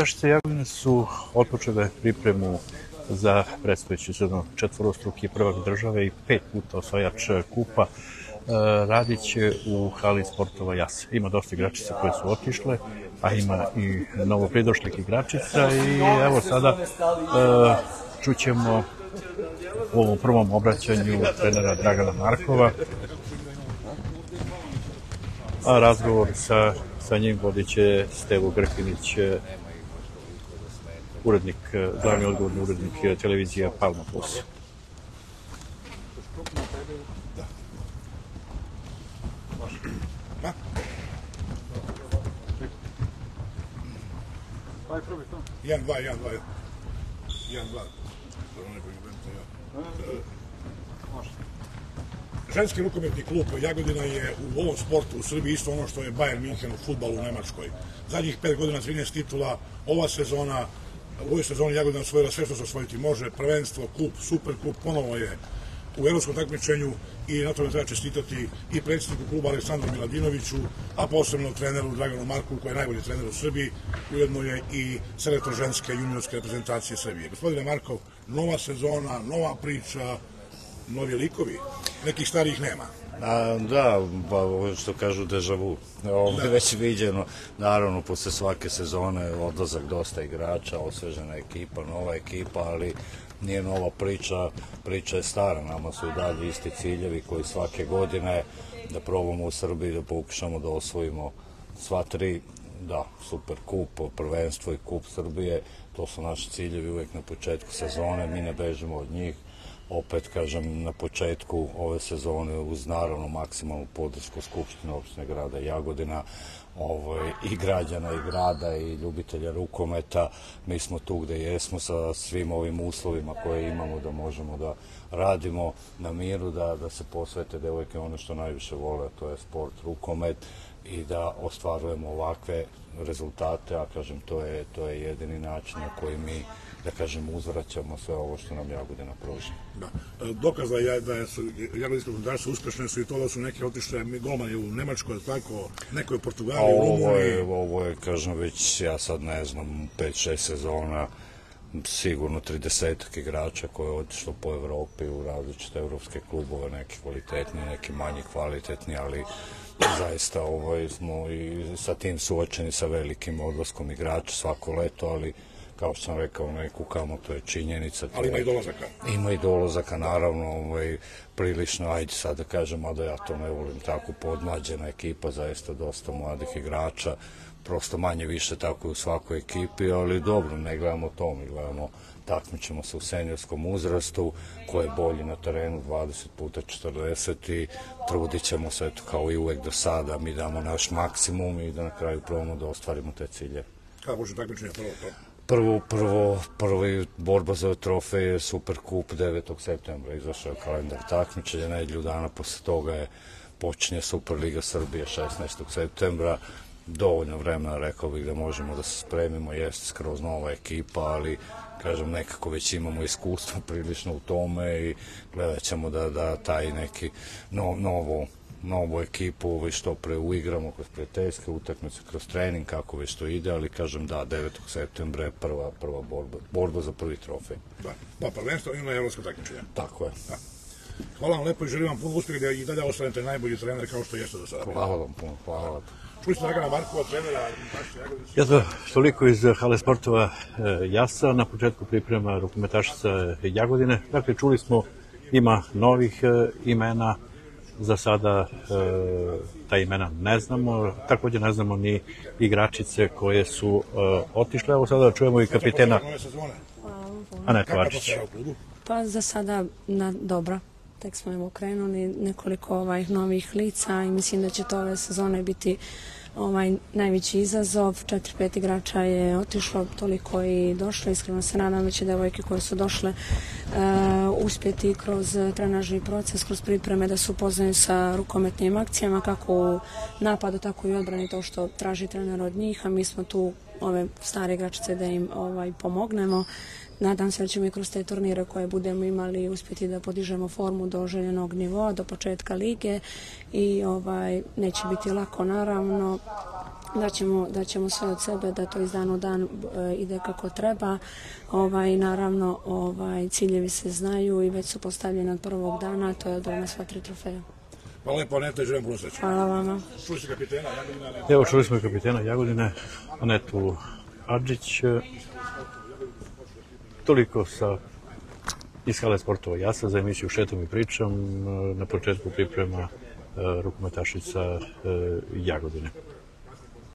Rukometašice Jagodine su otpočele pripremu za predstojeći sezon. Četvorostruki prvak države i 5 puta osvajač kupa radit će u hali sportova Jasa. Ima dosta igračica koje su otišle, a ima i novo pridošlih igračica i evo sada čućemo u ovom prvom obraćanju trenera Dragana Markova, a razgovor sa njim vodit će Stevo Grkinić, glavni odgovorni urednik televizije Palma Plus. Ženski rukometni klub Jagodina je u ovom sportu u Srbiji isto ono što je Bayern München u fudbalu u Nemačkoj. Zadnjih 5 godina 13 titula, u ovoj sezoni Jagodina osvojila sve što se osvojiti može, prvenstvo, kup, super kup, ponovo je u evropskom takmičenju i na tome treba čestitati i predsjedniku kluba Aleksandru Miladinoviću, a posebno treneru Draganu Markovu, koji je najbolji trener u Srbiji, ujedno je i selektor ženske juniorske reprezentacije Srbije. Gospodine Markov, nova sezona, nova priča, novi likovi, nekih starijih nema. Da, što kažu deja vu. Ovo je već viđeno, naravno, posle svake sezone odlazak dosta igrača, osvežena ekipa, nova ekipa, ali nije nova priča, priča je stara, nama su i dalje isti ciljevi koji svake godine da probamo u Srbiji da pokušamo da osvojimo sva tri, da, super kup, prvenstvo i kup Srbije, to su naši ciljevi uvek na početku sezone, mi ne bežimo od njih. Opet, kažem, na početku ove sezone uz naravno maksimalnu podršku Skupštine opštine grada Jagodina i građana i grada i ljubitelja rukometa, mi smo tu gde jesmo sa svim ovim uslovima koje imamo da možemo da radimo na miru, da se posvete devojke ono što najviše vole, to je sport, rukomet i da ostvarujemo ovakve rezultate, a kažem, to je jedini način na koji mi, da kažem, uzvraćamo sve ovo što nam Jagodina pruža. Dokaz da su jagodinske rukometašice uspešne su i to da su neke otišle golmani u Nemačkoj, tako, neko je u Portugaliji, u Rumuniji. Ovo je, kažem, već, ja sad ne znam, 5-6 sezona, sigurno 30 igrača koje je otišlo po Evropi u različite evropske klubove, neki kvalitetni, neki manji kvalitetni, ali zaista smo i sa tim suočeni sa velikim odlaskom igrača svako leto, ali kao što sam rekao, ne kukamo, to je činjenica. Ali ima i dolazaka. Ima i dolazaka, naravno, prilično, ajde sad da kažem, a da ja to ne volim, tako podmlađena ekipa, zaista dosta mladih igrača, prosto manje više tako i u svakoj ekipi, ali dobro, ne gledamo to, mi gledamo, takmičemo se u seniorskom uzrastu, ko je bolji na terenu 20x40 i trudit ćemo se, eto, kao i uvek do sada, mi damo naš maksimum i da na kraju probamo da ostvarimo te cilje. Kada počne takmičenje prvo to? Prvi borba za trofej je Super kup 9. septembra, izašao je kalendar takmičenja, nedelju dana posle toga počinje Superliga Srbije 16. septembra, dovoljno vremena, rekao bih, da možemo da se spremimo, jeste skroz nova ekipa, ali kažem, nekako već imamo iskustvo prilično u tome i gledat ćemo da taj neki novu ekipu što pre uigramo kroz prijateljske utakmice, kroz trening, kako već to ide, ali kažem da, 9. septembra je prva borba za prvi trofej. Da, prvenstvo i na evropsko takmičenje. Tako je. Hvala vam lepo i želim vam puno uspjeha da i dalje ostanete najbolji trener kao što jeste do sada. Hvala vam puno, hvala vam. Čuli ste Dragana Markova, trenera rukometašice Jagodine? Ja toliko iz hale sportova Jasa, na početku priprema rukometašica Jagodine. Dakle, čuli smo, ima novih imena, za sada ta imena ne znamo, također ne znamo ni igračice koje su otišle. Evo sada čujemo i kapitena Anetu Arčić. Pa za sada dobro. Tek smo evo krenuli, nekoliko novih lica i mislim da će to ove sezone biti najveći izazov. 4-5 igrača je otišlo, toliko i došlo. Iskreno se nadam da će devojke koje su došle uspjeti kroz trenažni proces, kroz pripreme da se upoznaju sa rukometnim akcijama, kako u napadu, tako i u odbrani, to što traži trener od njih, a mi smo tu ove stare igračice da im pomognemo. Nadam se da ćemo i kroz te turnire koje budemo imali uspjeti da podižemo formu do željenog nivoa, do početka lige i neće biti lako naravno, daćemo sve od sebe da to iz dana u dan ide kako treba. Naravno, ciljevi se znaju i već su postavljeni od prvog dana, to je odbrana sva 3 trofeja. Hvala lepo, Aneta, i želim puno sreće. Hvala vama. Čuli ste kapitena Jagodina? Evo, čuli smo i kapitena Jagodine, Anetu Hadžić. Toliko iz hale sportova Jasa za emisiju Šetom i pričam na početku priprema rukometašica Jagodine.